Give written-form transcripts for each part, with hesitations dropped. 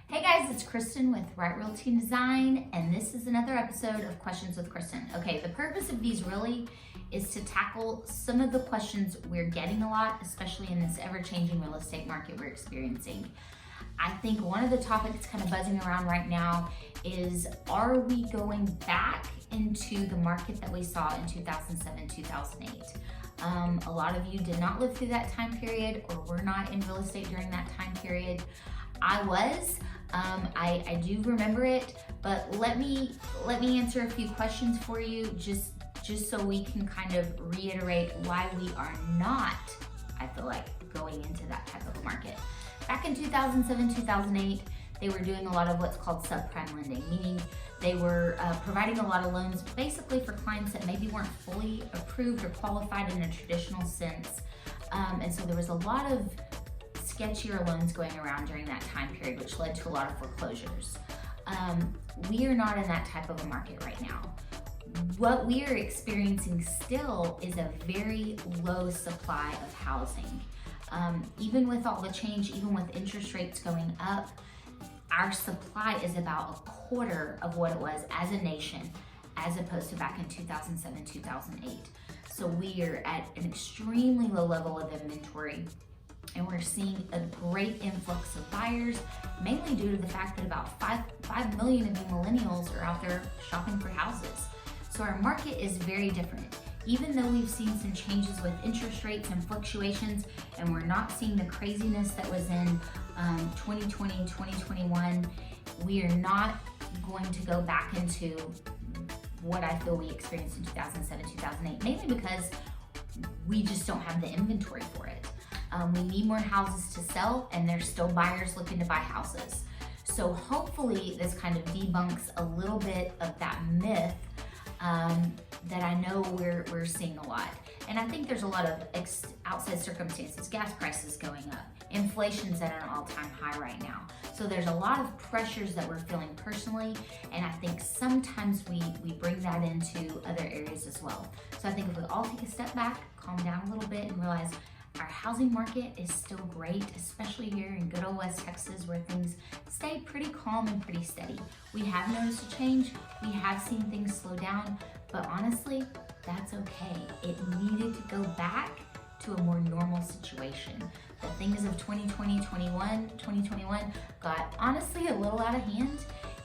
Hey guys, it's Kristen with Right Realty and Design, and this is another episode of Questions with Kristen. Okay, the purpose of these really is to tackle some of the questions we're getting a lot, especially in this ever-changing real estate market we're experiencing. I think one of the topics kind of buzzing around right now is, are we going back into the market that we saw in 2007, 2008? A lot of you did not live through that time period or were not in real estate during that time period. I was. I do remember it, but let me answer a few questions for you just so we can kind of reiterate why we are not, I feel like, going into that type of a market. Back in 2007, 2008, they were doing a lot of what's called subprime lending, meaning they were providing a lot of loans basically for clients that maybe weren't fully approved or qualified in a traditional sense. And so there was a lot of sketchier loans going around during that time period, which led to a lot of foreclosures. We are not in that type of a market right now. What we are experiencing still is a very low supply of housing. Even with all the change, even with interest rates going up, our supply is about a quarter of what it was as a nation, as opposed to back in 2007, 2008. So we are at an extremely low level of inventory, and we're seeing a great influx of buyers, mainly due to the fact that about 5 million of you millennials are out there shopping for houses. So our market is very different. Even though we've seen some changes with interest rates and fluctuations, and we're not seeing the craziness that was in 2020, 2021, we are not going to go back into what I feel we experienced in 2007, 2008, mainly because we just don't have the inventory for it. We need more houses to sell, and there's still buyers looking to buy houses. So hopefully this kind of debunks a little bit of that myth that I know we're seeing a lot. And I think there's a lot of outside circumstances, gas prices going up, inflation's at an all-time high right now. So there's a lot of pressures that we're feeling personally, and I think sometimes we bring that into other areas as well. So I think if we all take a step back, calm down a little bit, and realize our housing market is still great, especially here in good old West Texas, where things stay pretty calm and pretty steady. We have noticed a change, we have seen things slow down, but honestly, that's okay. It needed to go back to a more normal situation. The things of 2020, 2021 got honestly a little out of hand,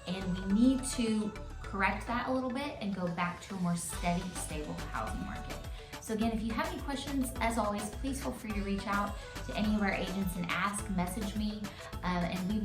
and we need to correct that a little bit and go back to a more steady, stable housing market. So again, if you have any questions, as always, please feel free to reach out to any of our agents and ask, message me, and we